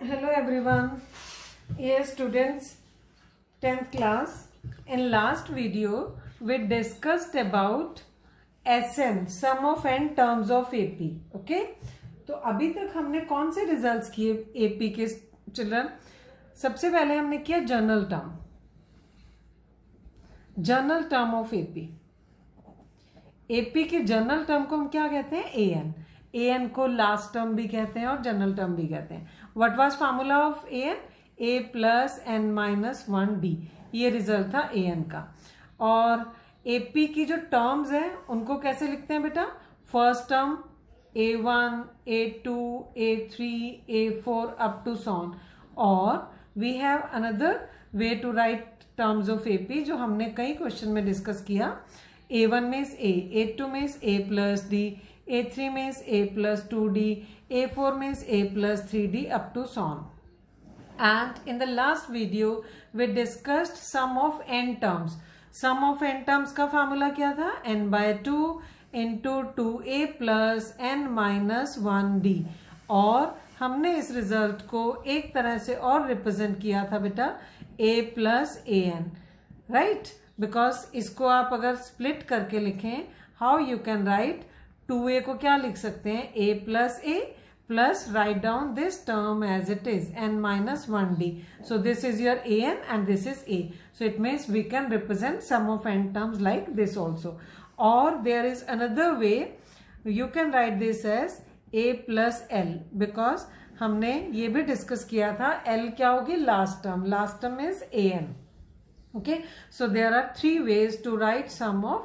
Hello everyone. Dear students, 10th class. In last video, we discussed about SN, sum of n terms of AP. Okay? तो अभी तक हमने कौन से results किए AP के चिल्ड्रन? सबसे पहले हमने किया general term of AP. AP के जनरल टर्म को हम क्या कहते हैं? AN. AN को लास्ट टर्म भी कहते हैं और जनरल टर्म भी कहते हैं. What was formula of AN? A plus n minus 1D. ये रिजल्ट था AN का. और AP की जो टर्म्स हैं उनको कैसे लिखते हैं बेटा? First term A1, A2, A3, A4 up to so on. और we have another way to write terms of AP जो हमने कई क्वेश्चन में डिस्कस किया. A1 means A, A2 means A plus D, A3 means A plus 2D, A4 means A plus 3D up to so on. And in the last video we discussed sum of n terms. Sum of n terms का formula क्या था? n by 2 into 2a plus n minus 1d. और हमने इस result को एक तरह से और रिप्रेजेंट किया था बेटा a plus an, right? Because इसको आप अगर स्प्लिट करके लिखें, how you can write 2a को क्या लिख सकते हैं? a plus write down this term as it is, n minus 1d. So this is your an and this is a. So it means we can represent sum of n terms like this also. Or there is another way, you can write this as a plus l, because हमने ये भी discuss किया था l क्या होगी? Last term is an. Okay, so there are three ways to write sum of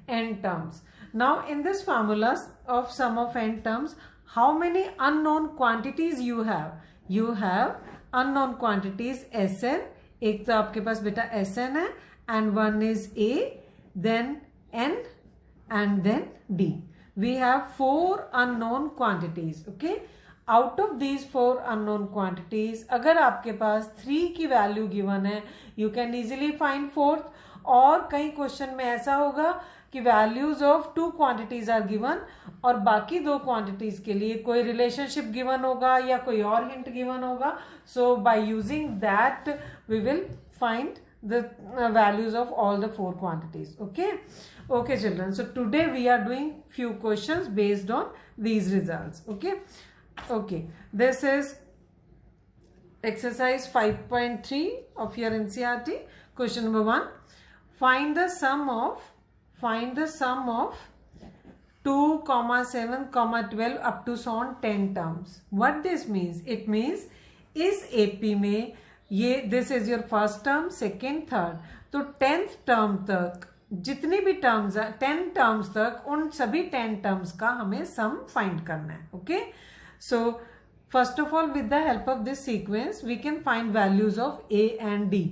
n terms. Now in this formula of sum of n terms, how many unknown quantities you have? You have unknown quantities Sn. एक तो आपके पास बेटा Sn है, and one is A, then N, and then D. We have 4 unknown quantities. Okay. Out of these 4 unknown quantities, अगर आपके पास 3 की value given है, you can easily find 4th. और कई क्वेश्चन में ऐसा होगा कि values of 2 quantities are given और बाकी 2 क्वांटिटीज के लिए कोई रिलेशनशिप गिवन होगा या कोई और हिंट गिवन होगा. So by using that we will find the values of all the 4 quantities. Okay children, so today we are doing few questions based on these results. Okay, this is exercise 5.3 of your NCERT. Question number 1, find the sum of 2, 7, 12 up to so on 10 terms. What this means? It means इस AP में ये this is your first term, second, third, तो 10th term तक जितनी भी terms 10 terms तक उन सभी 10 टर्म्स का हमें सम फाइंड करना है. Okay, so first of all with the help of this sequence we can find values of A and D.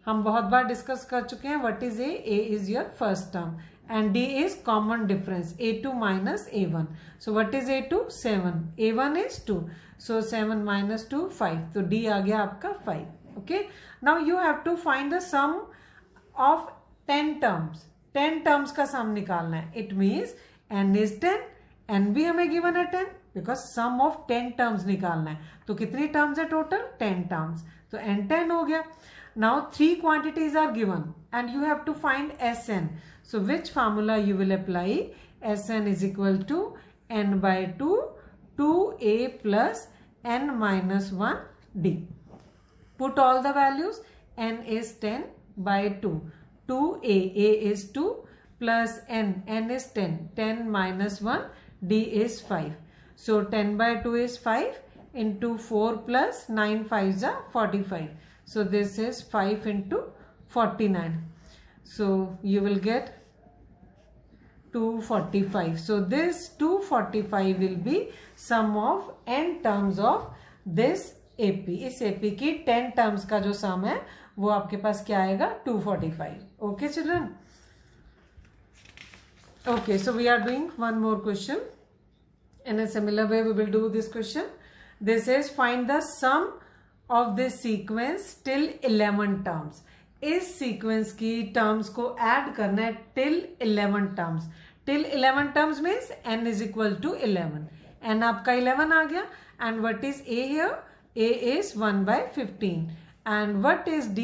हम बहुत बार डिस्कस कर चुके हैं. What is A? A is your first term and D is common difference, A2 minus A1. So what is A2? 7. A1 is 2. So 7 minus 2, 5. तो D आ गया आपका 5. Okay. Now you have to find the sum of 10 terms. 10 terms का sum निकालना है. It means n is 10. n भी हमें given है 10 because sum of 10 terms निकालना है. तो कितनी terms है total? 10 terms. तो n 10 हो गया. Now 3 quantities are given and you have to find Sn. So which formula you will apply? Sn is equal to n by 2, 2a plus n minus 1d. Put all the values. N is 10 by 2. 2a, a is 2 plus n is 10. 10 minus 1, d is 5. So 10 by 2 is 5 into 4 plus 9 5s are 45. So this is 5 into 49. So you will get 245. So this 245 will be sum of n terms of this AP. इस AP की 10 terms का जो sum है वो आपके पास क्या आएगा? 245. Okay children? Okay, so we are doing one more question. In a similar way we will do this question. This is find the sum of this sequence till 11 terms. इस sequence की terms को add करना है till 11 terms. till 11 terms means n is equal to 11. n आपका 11 आ गया. and what is A here? A is 1 by 15. And what is D?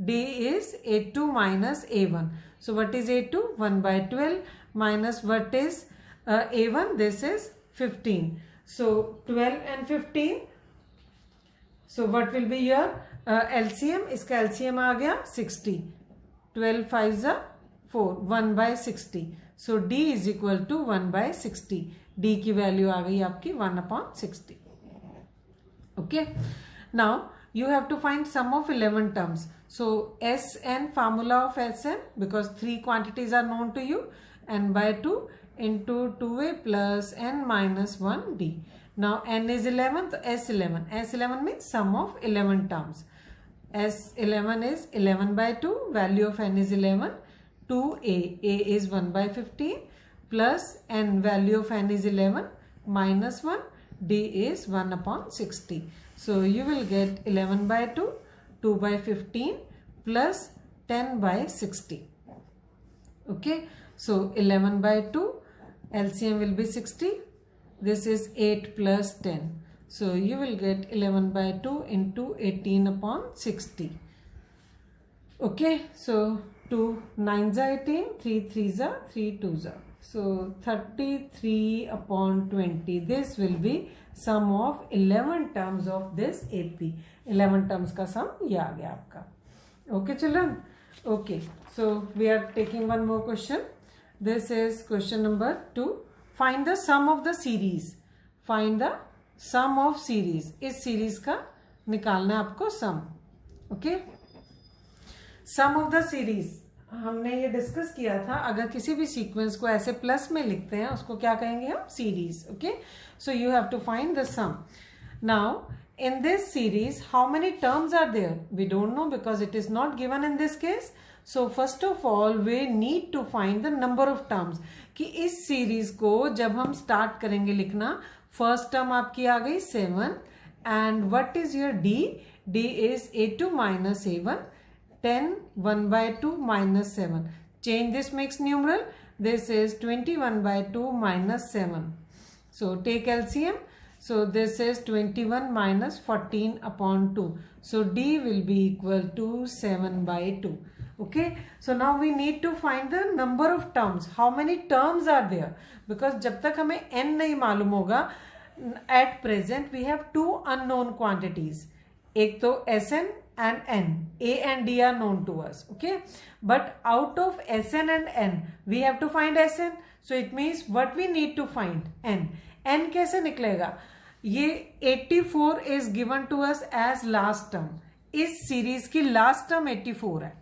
D is A2 minus A1. So what is A2? 1 by 12 minus what is A1? This is 15. So 12 and 15. So what will be your LCM? इसका LCM आ गया 60. 12 5 4. 1 by 60. So D is equal to 1 by 60. D की value आ गई आपकी 1/60. Okay. Now you have to find sum of 11 terms. So Sn, formula of Sn, because 3 quantities are known to you, n by 2 into 2a plus n minus 1d. Now n is 11, so S11. S11 means sum of 11 terms. S11 is 11 by 2, value of n is 11. 2a, a is 1 by 15 plus n, value of n is 11 minus 1, d is 1/60. So you will get 11 by 2, 2 by 15 plus 10 by 60. Okay, so 11 by 2, LCM will be 60. This is 8 plus 10. So you will get 11 by 2 into 18/60. Okay, so 2 9s are 18, 3 3s are 3 2s are. So 33/20. This will be sum of 11 terms of this AP. 11 terms का sum ये आ गया आपका. Okay children? Okay. So we are taking one more question. This is question number 2. Find the sum of the series. Find the sum of series. इस series का निकालना है आपको sum. Okay? Sum of the series. हमने ये discuss किया था, अगर किसी भी सीक्वेंस को ऐसे प्लस में लिखते हैं उसको क्या कहेंगे हम? Series. Okay, so you have to find the sum. Now in this series how many terms are there? We don't know because it is not given in this case. So first of all we need to find the number of terms. कि इस series को जब हम start करेंगे लिखना, first term आपकी आ गई 7 and what is your D? D is A2 minus A1. 10 1 by 2 minus 7. Change this mixed numeral. This is 21 by 2 minus 7. So take LCM. So this is 21 minus 14/2. So D will be equal to 7 by 2. Okay. So now we need to find the number of terms. How many terms are there? Because जब तक हमें n नहीं मालूम होगा, at present we have 2 unknown quantities. एक तो Sn and n. A and D are known to us. Okay. But out of Sn and n, we have to find Sn. So it means what we need to find? N. N कैसे निकलेगा? ये 84 is given to us as last term. इस series की last term 84 है.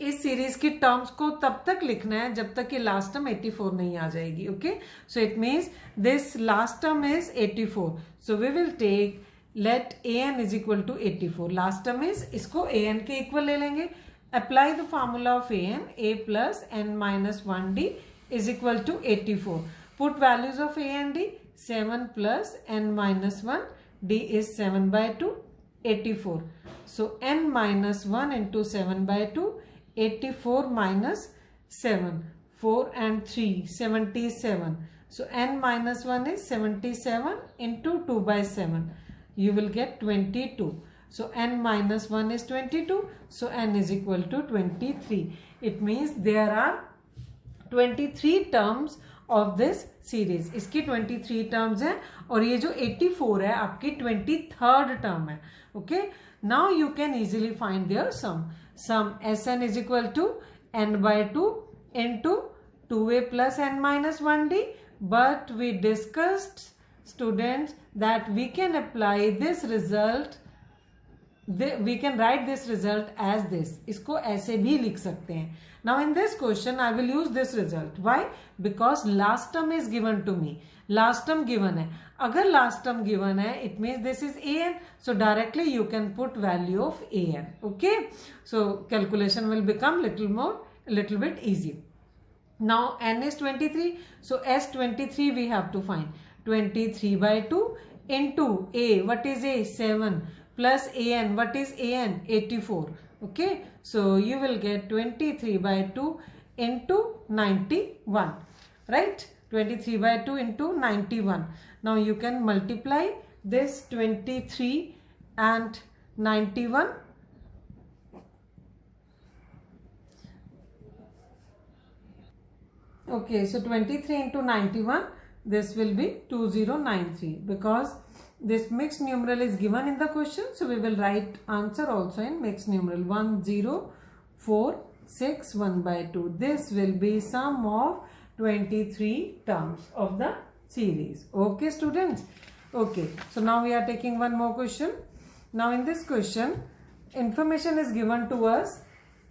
इस series की terms को तब तक लिखना है जब तक कि लास्ट टर्म 84 नहीं आ जाएगी. Okay, so it means this last term is 84. So we will take let an is equal to 84. Last term is, इसको an के equal ले लेंगे. Apply the formula of an. A plus n minus 1d is equal to 84. Put values of a and d. 7 plus n minus 1. D is 7 by 2. 84. So n minus 1 into 7 by 2. 84 minus 7. 4 and 3. 77. So n minus 1 is 77 into 2 by 7. You will get 22. So n minus 1 is 22. So n is equal to 23. It means there are 23 terms of this series. इसकी 23 terms है और ये जो 84 है आपकी 23rd term है. Okay. Now you can easily find their sum. Sum Sn is equal to n by 2 into 2a plus n minus 1d. But we discussed, students, that we can apply this result, we can write this result as this. इसको ऐसे भी लिख सकते हैं. Now in this question I will use this result. Why? Because last term is given to me. Last term given है. अगर last term given है, it means this is an. So directly you can put value of an. Okay. So calculation will become little bit easy. Now n is 23. So S23 we have to find. 23 by 2 into a, what is a? 7 plus an, what is an? 84. Okay, so you will get 23 by 2 into 91, right? 23 by 2 into 91. Now you can multiply this 23 and 91. Okay, so 23 into 91, this will be 2093 because this mixed numeral is given in the question. So we will write answer also in mixed numeral 10461/2. This will be sum of 23 terms of the series. Okay, students. Okay, so now we are taking one more question. Now in this question, information is given to us.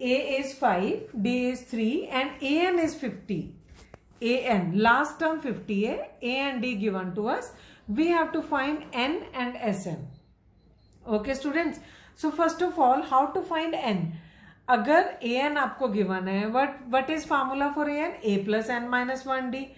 A is 5, D is 3 and AN is 50. AN, last term 50 है, A and D given to us. We have to find N and Sn. Okay students. So first of all, how to find N? अगर AN आपको given है, what is formula for AN? A plus N minus 1D.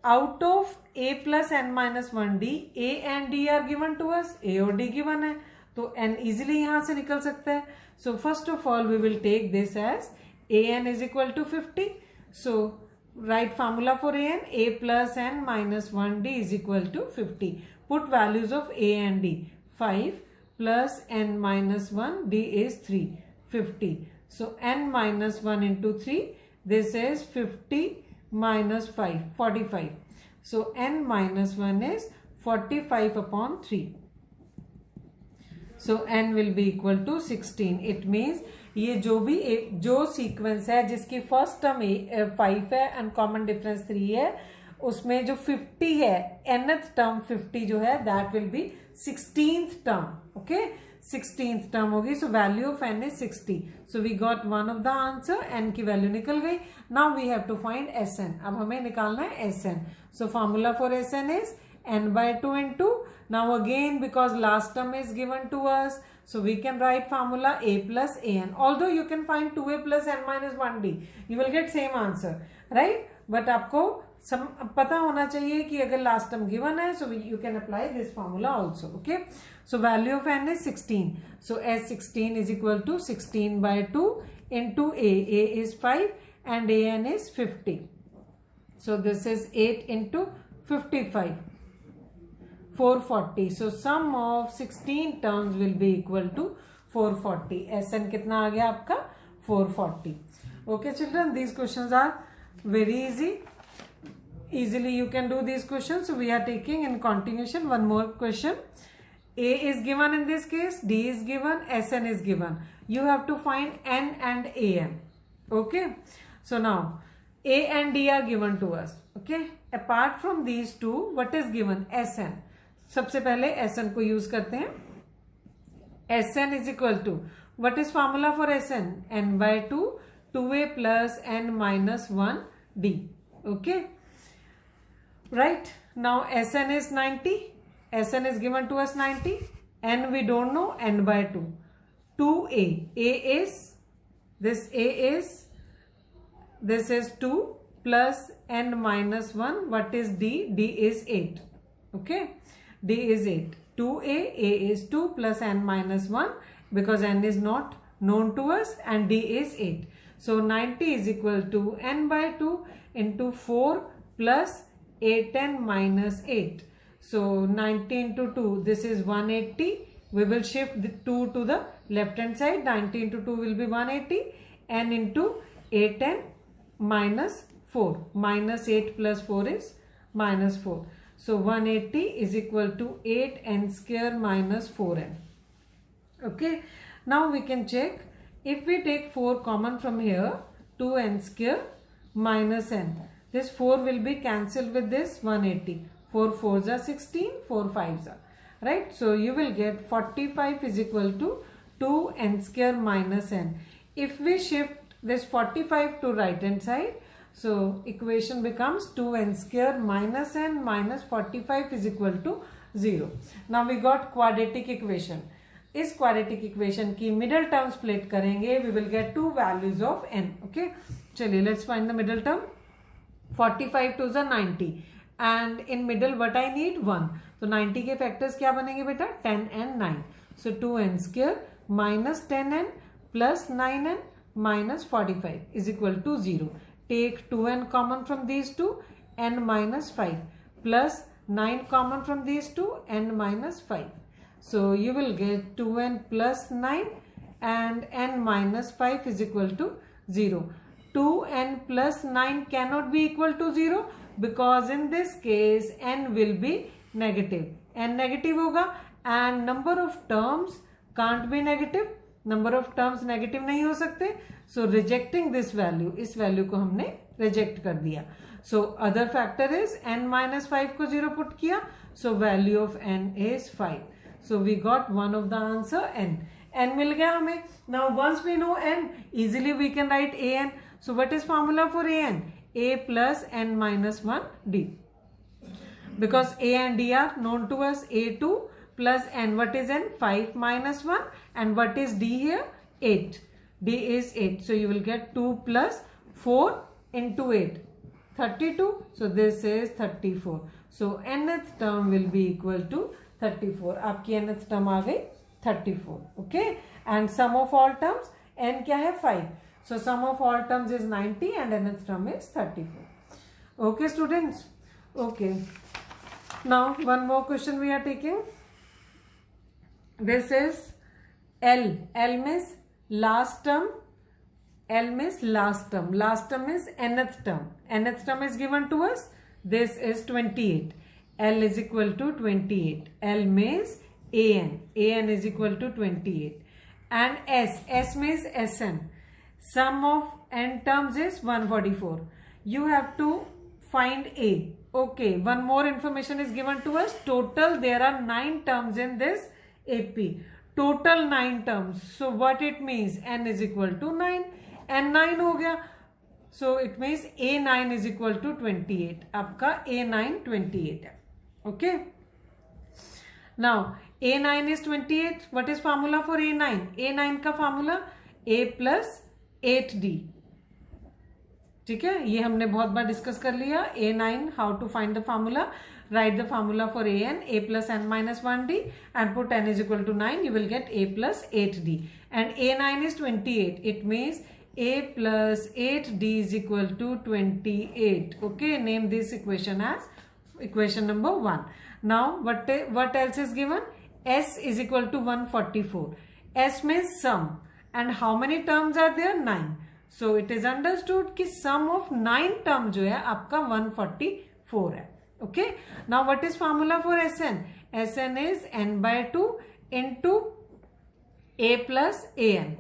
Out of A plus N minus 1D, A and D are given to us. A और D given है, तो N easily यहाँ से निकल सकता है. So first of all, we will take this as AN is equal to 50. So write formula for AN. A plus N minus 1D is equal to 50. Put values of A and D. 5 plus N minus 1, D is 3. 50. So N minus 1 into 3. This is 50 minus 5. 45. So N minus 1 is 45 upon 3. So N will be equal to 16. It means ये जो sequence है जिसकी first term 5 है and common difference 3 है, उसमें जो 50 है, nth term 50 जो है, that will be 16th term. Okay, 16th term होगी. So value of n is 60. So we got one of the answer. n की वैल्यू निकल गई. Now we have to find Sn. अब हमें निकालना है Sn. सो formula for Sn is n/2 into. Now again, because last term is given to us, so we can write formula A plus AN. Although you can find 2A plus N minus 1D, you will get same answer, right? But आपको पता होना चाहिए कि अगर last term given है, so you can apply this formula also. Okay? So value of N is 16. So S16 is equal to 16/2 into A. A is 5 and AN is 50. So this is 8 into 55. 440. So sum of 16 terms will be equal to 440. Sn कितना आ गया आपका? 440. Okay children, these questions are very easy. Easily you can do these questions. So we are taking in continuation one more question. A is given in this case, D is given, Sn is given. You have to find N and An. Okay. So now A and D are given to us. Okay. Apart from these two, what is given? Sn. सबसे पहले Sn को use करते हैं. Sn is equal to, what is formula for Sn? n/2, 2A plus N minus 1D. Okay. Right. Now Sn is 90. Sn is given to us 90. N we don't know. n/2. 2A. A is, this is 2 plus N minus 1. What is D? D is 8. Okay. D is 8. 2A, A is 2 plus N minus 1 because N is not known to us and D is 8. So 90 is equal to N/2 into 4 plus 8N minus 8. So 90 into 2, this is 180. We will shift the 2 to the left hand side. 90 into 2 will be 180. N into 8N minus 4. Minus 8 plus 4 is minus 4. So 180 is equal to 8n square minus 4n. Okay. Now we can check. If we take 4 common from here, 2n square minus n. This 4 will be cancelled with this 180. 4 4s are 16, 4 5s are. Right. So you will get 45 is equal to 2n square minus n. If we shift this 45 to right hand side, so equation becomes 2n square minus n minus 45 is equal to 0. Now we got quadratic equation. इस quadratic equation की middle term split करेंगे, we will get two values of n. Okay, चलिए let's find the middle term. 45 to the 90 and in middle what I need 1. तो 90 के factors क्या बनेंगे बेटा? 10 and 9. So 2n square minus 10n plus 9n minus 45 is equal to 0. Take 2n common from these two, n minus 5 plus 9 common from these two, n minus 5. So you will get 2n plus 9 and n minus 5 is equal to 0. 2n plus 9 cannot be equal to 0 because in this case n will be negative. n negative होगा and number of terms can't be negative. Number of terms negative नहीं हो सकते. So rejecting this value, इस value को हमने reject कर दिया. So other factor is n minus 5 को 0 पुट किया. So value of n is 5. So we got one of the answer n. n मिल गया हमें. Now once we know n, easily we can write an. So what is formula for an? a plus n minus 1 d. Because a and d are known to us. a2 plus n, what is n? 5 minus 1, and what is d here? 8. d is 8. So you will get 2 plus 4 into 8, 32. So this is 34. So nth term will be equal to 34. आपकी nth term आ गई 34. Okay, and sum of all terms, n क्या है? 5. So sum of all terms is 90 and nth term is 34. Okay students. Okay, now one more question we are taking. This is L. L means last term. L means last term. Last term is nth term. Nth term is given to us. This is 28. L is equal to 28. L means an. An is equal to 28. And S. S means Sn. Sum of n terms is 144. You have to find A. Okay. One more information is given to us. Total there are 9 terms in this AP. Total 9 terms. So what it means? N is equal to 9. N 9 हो गया. So it means A9 is equal to 28. आपका A9 28 है. Okay. Now A9 is 28. What is formula for A9? A9 का formula A plus 8D. ठीक है, ये हमने बहुत बार डिस्कस कर लिया. A9, how to find the formula? Write the formula for an, a plus n minus 1d, and put n is equal to 9. You will get a plus 8d. And a9 is 28. It means a plus 8d is equal to 28. Okay, name this equation as equation number 1. Now what else is given? S is equal to 144. S means sum. And how many terms are there? 9. So it is understood कि sum of 9 term जो है आपका 144 है. Okay. Now what is formula for Sn? Sn is n by 2 into a plus an.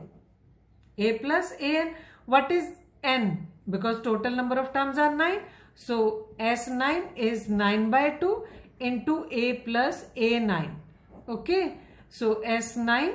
A plus an. What is n? Because total number of terms are 9. So S9 is 9 by 2 into a plus a9. Okay. So S9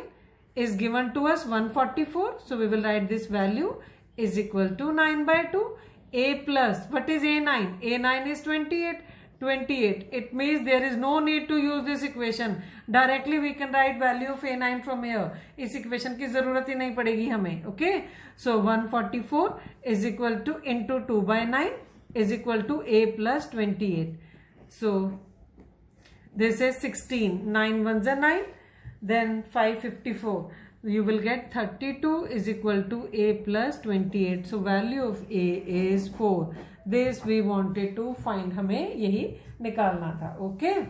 is given to us 144. So we will write this value is equal to 9 by 2. A plus, what is A9? A9 is 28. 28. It means there is no need to use this equation. Directly we can write value of A9 from here. इस equation की जरूरत ही नहीं पड़ेगी हमें. Okay. So 144 is equal to into 2 by 9 is equal to A plus 28. So this is 16. 9 ones are 9. Then 554. You will get 32 is equal to A plus 28. So value of A is 4. This we wanted to find. हमें यही निकालना था. Okay.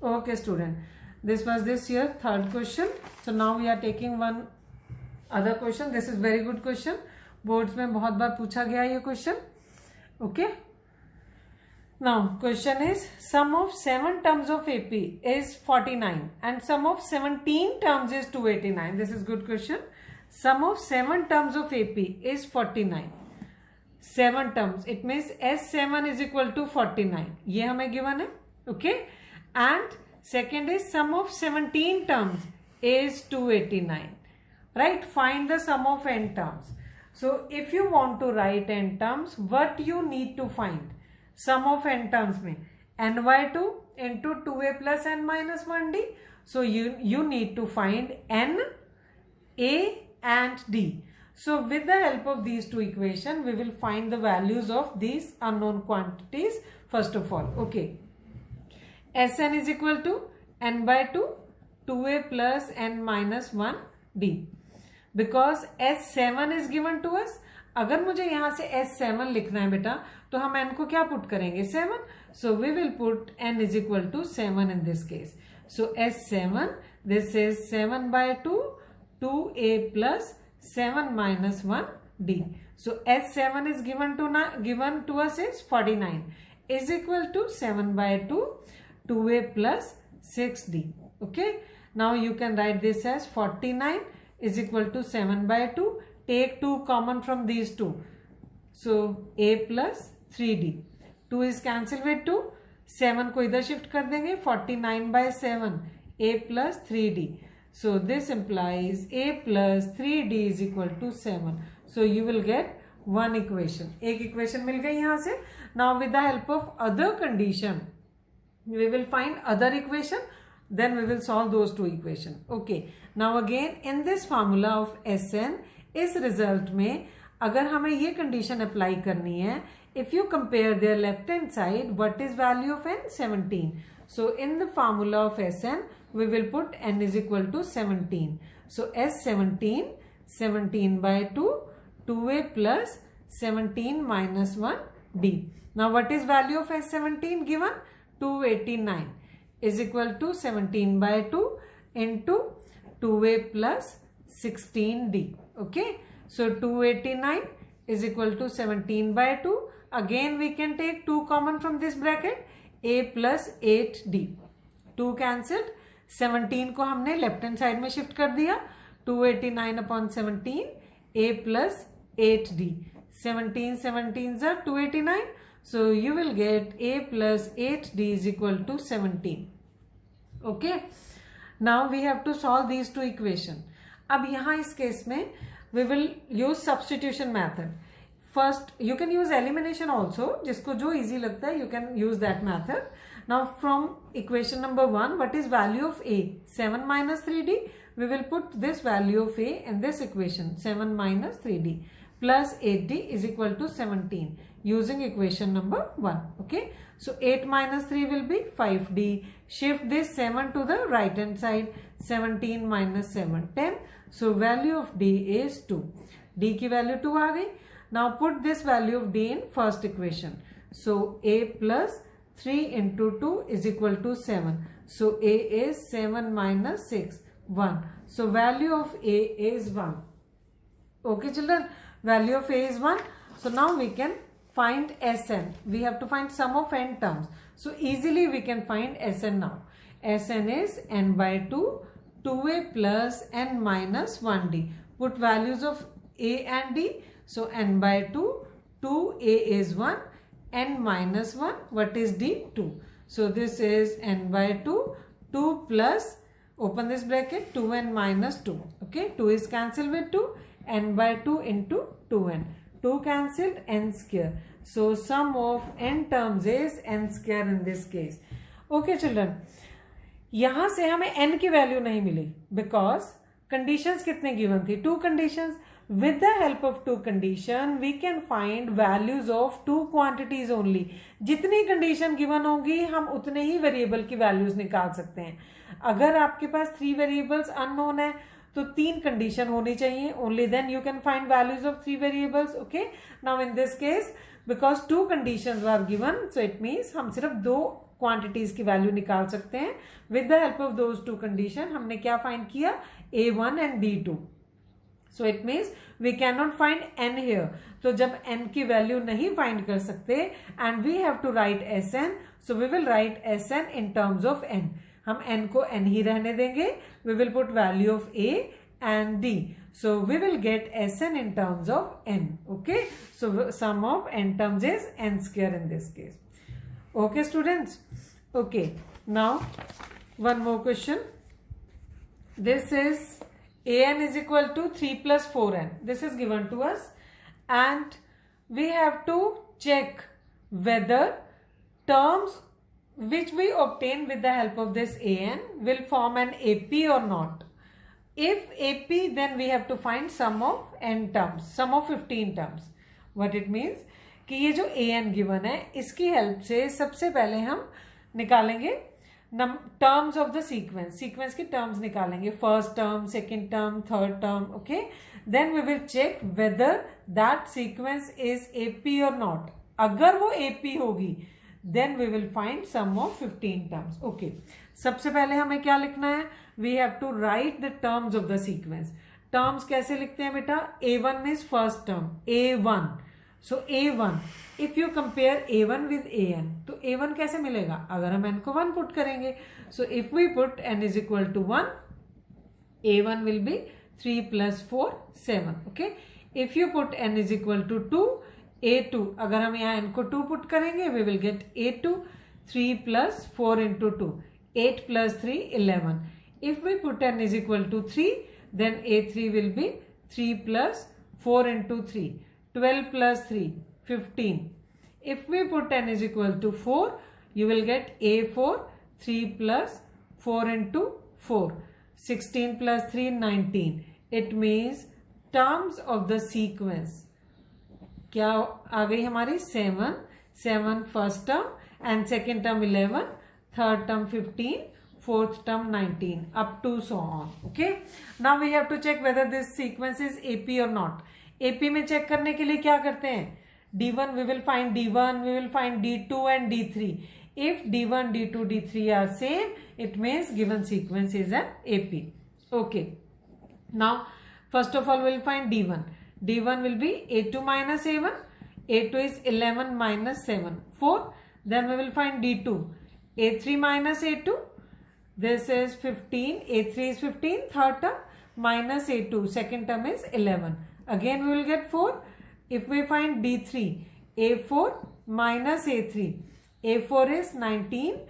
Okay student. This was this year third question. So now we are taking one other question. This is very good question. Boards में बहुत बार पूछा गया ये question. Okay. Now question is sum of 7 terms of AP is 49 and sum of 17 terms is 289. This is good question. Sum of 7 terms of AP is 49. 7 terms. It means S7 is equal to 49. ये हमें given है. Okay. And second is sum of 17 terms is 289. Right. Find the sum of n terms. So if you want to write n terms, what you need to find? Sum of n terms में n by 2 into 2a plus n minus 1d. So you need to find n, a and d. So with the help of these two equations, we will find the values of these unknown quantities first of all. Okay. Sn is equal to n by 2, 2a plus n minus 1d. Because S7 is given to us, अगर मुझे यहाँ से S7 लिखना है बेटा, तो हम n को क्या पुट करेंगे 7. So we will put n is equal to 7 in this case. So S7, this is 7/2, 2a plus 7 minus 1d. So S7 is given to us is 49 is equal to 7/2, 2a plus 6d. Okay. Now you can write this as 49 is equal to 7/2. Take 2 common from these two. So a plus 3d. 2 is cancelled with 2. 7 को इधर shift कर देंगे. 49/7 a plus 3d. So this implies a plus 3d is equal to 7. So you will get one equation. एक equation मिल गई यहाँ से. Now with the help of other condition, we will find other equation. Then we will solve those two equation. Okay. Now again in this formula of Sn, इस result में अगर हमें ये condition apply करनी है, if you compare their left hand side, what is value of n? 17. So in the formula of Sn, we will put n is equal to 17. So S17, 17/2, 2a plus 17 minus 1d. Now what is value of S17 given? 289 is equal to 17/2 into 2a plus 16d. Okay. So 289 is equal to 17/2. Again we can take 2 common from this bracket. A plus 8d. 2 cancelled. 17 को हमने left hand side में shift कर दिया. 289/17 a plus 8d. 17 17s are 289. So you will get a plus 8d is equal to 17. Okay. Now we have to solve these two equation. अब यहाँ इस case में we will use substitution method. First you can use elimination also. जिसको जो easy लगता है you can use that method. Now from equation number 1, what is value of a? 7 minus 3d. We will put this value of a in this equation, 7 minus 3d plus 8d is equal to 17 using equation number 1. Okay. So 8 minus 3 will be 5d. Shift this 7 to the right hand side. 17 minus 7, 10. So value of d is 2. d की value 2 आ गई. Now put this value of d in first equation. So a plus 3 into 2 is equal to 7. So a is 7 minus 6, 1. So value of a is 1. Okay children, value of a is 1. So now we can find Sn. We have to find sum of n terms. So easily we can find Sn now. Sn is n/2, 2a plus n minus 1d. Put values of a and d. So n/2, 2a is 1, n minus 1, what is d? 2. So this is n/2, 2 plus, open this bracket, 2n minus 2. Okay, 2 is cancelled with 2, n/2 into 2n. 2 cancelled, n square. So sum of n terms is n square in this case. Okay children, यहाँ से हमें n की value नहीं मिली because conditions कितने given थी? 2 conditions. With the help of 2 condition, we can find values of 2 quantities only. जितनी condition given होगी हम उतने ही variable की values निकाल सकते हैं. अगर आपके पास 3 variables unknown है तो 3 condition होनी चाहिए. Only then you can find values of 3 variables. Okay. Now in this case, because 2 conditions were given, so it means हम सिर्फ 2 quantities की value निकाल सकते हैं. With the help of those 2 condition, हमने क्या find किया? A1 and D2. So it means we cannot find n here. तो जब n की वैल्यू नहीं find कर सकते and we have to write Sn, so we will write Sn in terms of n. हम n को n ही रहने देंगे. We will put value of a and d. So we will get Sn in terms of n. Okay. So sum of n terms is n square in this case. Okay students. Okay. Now one more question. This is an is equal to 3 plus 4n. This is given to us and we have to check whether terms which we obtain with the help of this an will form an AP or not. If AP, then we have to find sum of n terms, sum of 15 terms. What it means कि ये जो an given है इसकी help से सबसे पहले हम निकालेंगे terms of the sequence, sequence के टर्म्स निकालेंगे, first term, second term, third term. Okay, then we will check whether that sequence is AP और नॉट. अगर वो एपी होगी then we will find sum of 15 terms. Okay, सबसे पहले हमें क्या लिखना है? We have to write the terms of the sequence. Terms कैसे लिखते हैं बेटा? A1 is first term, A1. So A1, if you compare A1 with AN, तो A1 कैसे मिलेगा? अगर हम n को 1 पुट करेंगे. So if we put n is equal to 1, A1 will be 3 plus 4, 7. Okay, if you put n is equal to 2, A2, अगर हम यहाँ n को 2 पुट करेंगे we will get A2. 3 plus 4 into 2, 8 plus 3, 11. If we put n is equal to 3, then A3 will be 3 plus 4 into 3, 12 plus 3, 15. If we put n is equal to 4, you will get A4, 3 plus 4 into 4, 16 plus 3, 19. It means terms of the sequence क्या आ गई हमारी? 7 first term and second term 11, third term 15, fourth term 19, up to so on. Okay, now we have to check whether this sequence is AP और not. AP में check करने के लिए क्या करते हैं? D1 we will find D1, we will find D2 and D3. If D1, D2, D3 are same, it means given sequence is an AP. Okay, now first of all we will find D1. D1 will be A2 minus A1. A2 is 11 minus 7, 4. Then we will find D2. A3 minus A2. This is 15. A3 is 15. Third term minus A2. Second term is 11. Again we will get 4. If we find D3. A4 minus A3. A4 is 19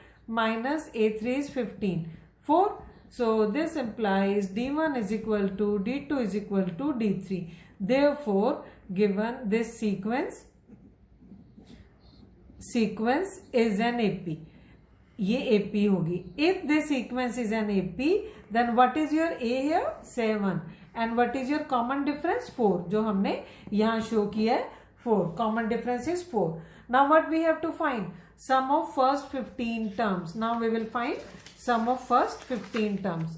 minus A3 is 15. 4. So this implies D1 is equal to D2 is equal to D3. Therefore, given this sequence is an AP. ये AP होगी. If this sequence is an AP, then what is your A here? 7. And what is your common difference? 4. जो हमने यहाँ show किया है 4. Common difference is 4. Now what we have to find? Sum of first 15 terms. Now we will find sum of first 15 terms.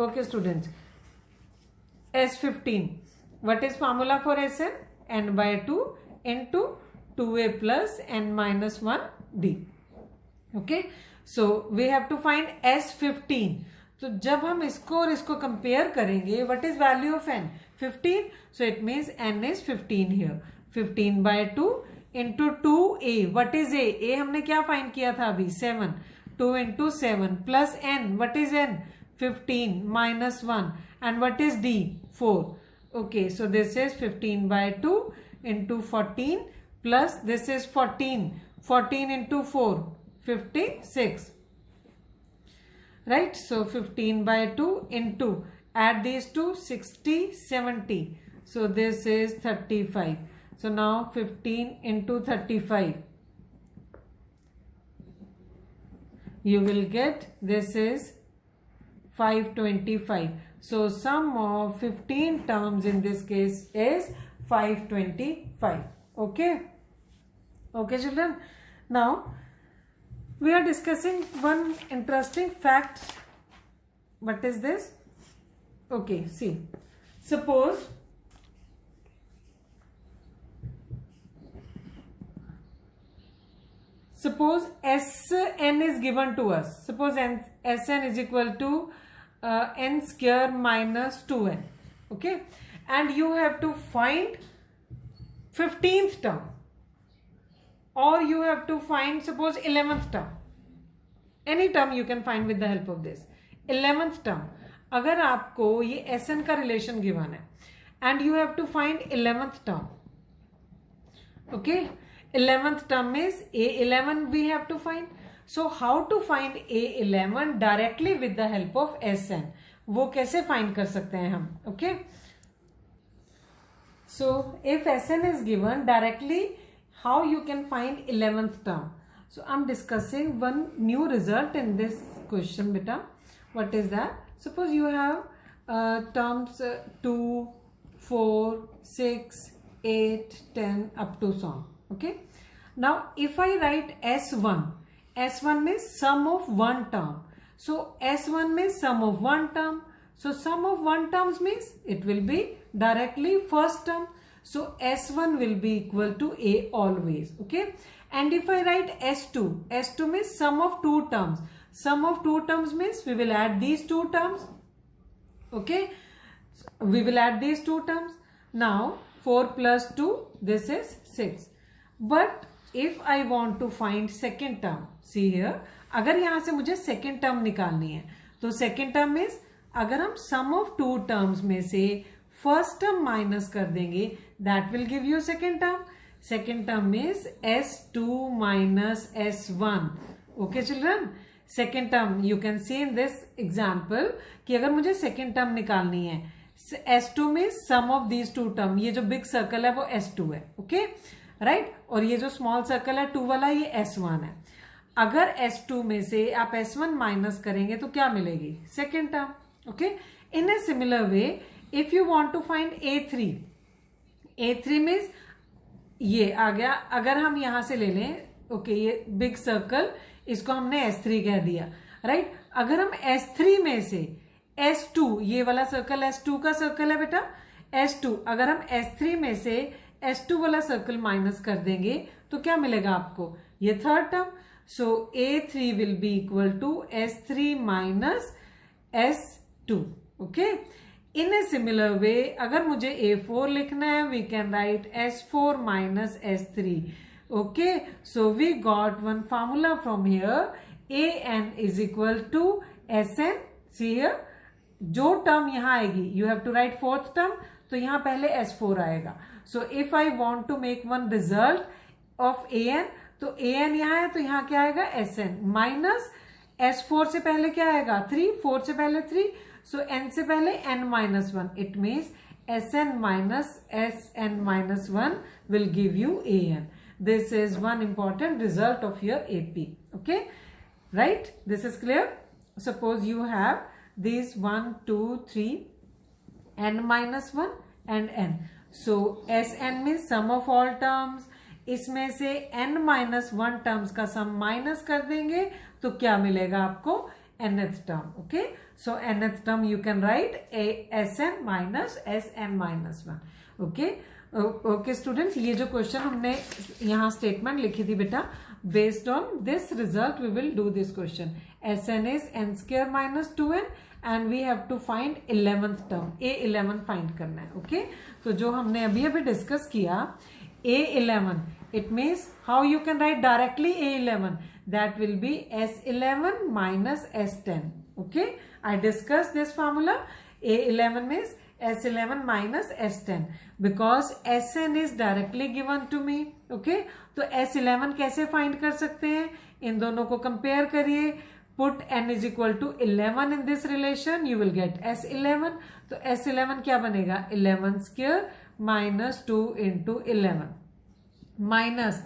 Okay students, S15. What is formula for Sn? N by 2 into 2a plus n minus 1 d. Okay, so we have to find S15. तो जब हम इसको और इसको compare करेंगे, what is value of n? 15. So it means n is 15 here. 15 by 2 into 2a. What is a? a हमने क्या find किया था अभी? 7. 2 into 7 plus n. What is n? 15 minus 1. And what is d? 4. Okay, so this is 15 by 2 into 14 plus this is 14. 14 into 4, 56. Right? So 15 by 2 into, add these two, 60, 70. So this is 35. So now 15 into 35. You will get, this is 525. So sum of 15 terms in this case is 525. Okay. Okay children. Now we are discussing one interesting fact. What is this? Okay, see. Suppose Sn is given to us. Suppose Sn is equal to n square minus 2n. Okay, and you have to find 15th term, or you have to find suppose 11th term. Any term you can find with the help of this. 11th term. अगर आपको ये Sn का relation given है and you have to find 11th term. Okay, 11th term is A11 we have to find. So how to find A11 directly with the help of Sn? वो कैसे find कर सकते हैं हम? Okay. So if Sn is given directly, how you can find 11th term? So I'm discussing one new result in this question, beta. What is that? Suppose you have terms 2, 4, 6, 8, 10 up to so on. Okay. Now if I write S1, S1 means sum of one term. So S1 means sum of one term. So sum of one terms means it will be directly first term. So S1 will be equal to A always. Okay. And if I write S2, S2 means sum of two terms. Sum of two terms means we will add these two terms. Okay. We will add these two terms. Now 4 plus 2, this is 6. But if I want to find second term, see here, अगर यहाँ से मुझे second term निकालनी है, तो second term means अगर हम sum of two terms में से first term minus कर देंगे, that will give you second term. Second term is S2 minus S1. Okay children? Second term you can see in this example कि अगर मुझे second term निकालनी है, S2 means sum of these two term. ये जो big circle है वो S2 है. Okay? Right? और ये जो small circle है 2 वाला ये S1 है. अगर S2 में से आप S1 माइनस करेंगे तो क्या मिलेगी? Second term. Okay? In a similar way, if you want to find A3, A3 means ये आ गया. अगर हम यहां से ले लें, ओके, ये बिग सर्कल, इसको हमने S3 कह दिया, राइट. अगर हम S3 में से S2, ये वाला सर्कल S2 का सर्कल है बेटा, S2, अगर हम S3 में से S2 वाला सर्कल माइनस कर देंगे तो क्या मिलेगा आपको? ये third term. So A3 will be equal to S3 minus S2. Okay. In a similar way अगर मुझे A4 लिखना है, we can write S4 minus S3. Okay. So we got one formula from here. AN is equal to SN. See here, जो term यहां आएगी, you have to write fourth term, तो यहां पहले S4 आएगा. So if I want to make one result of AN, तो AN यहां है तो यहां क्या आएगा? SN माइनस S4 से पहले क्या आएगा? 3. 4 से पहले 3. सो N से पहले N minus 1. It means SN minus SN minus 1 will give you AN. This is one important result of your AP. Okay, right? This is clear. Suppose you have these 1, 2, 3, N minus 1 and N. So SN means sum of all terms. इसमें से N minus 1 terms का sum minus कर देंगे तो क्या मिलेगा आपको? nth term. Okay, so nth term you can write SN minus SN minus 1. Okay. Okay students, ये जो क्वेश्चन हमने यहाँ स्टेटमेंट लिखी थी बेटा, based on this result we will do this question. SN is n square minus 2n and we have to find 11th term. A11 find करना है. Okay. तो जो हमने अभी डिस्कस किया, A11, it means how you can write directly A11. That will be S11 minus S10. Okay, I discussed this formula. A11 means S11 minus S10 because SN is directly given to me. Okay, तो S11 कैसे find कर सकते हैं? इन दोनों को compare करिए. Put n is equal to 11 in this relation, you will get S11. तो S11 क्या बनेगा? 11 square minus 2 into 11 minus,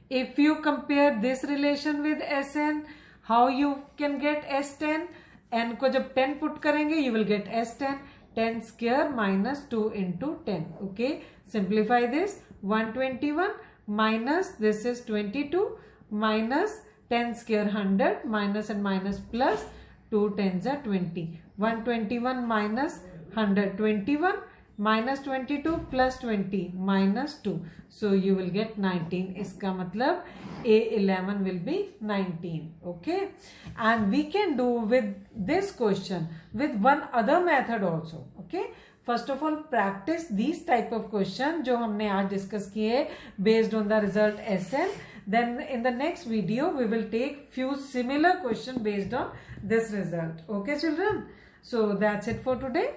if you compare this relation with SN, how you can get S10? N को जब 10 put करेंगे you will get S10. 10 square minus 2 into 10. Okay, simplify this. 121 minus this is 22 minus 10 square 100 minus and minus plus 2 tens are 20. 121 minus 121 minus 22 plus 20 minus 2. So you will get 19. इसका मतलब A11 will be 19. Okay. And we can do with this question with one other method also. Okay. First of all, practice these type of question जो हमने आज discuss किए based on the result SN. Then in the next video, we will take few similar question based on this result. Okay, children. So that's it for today.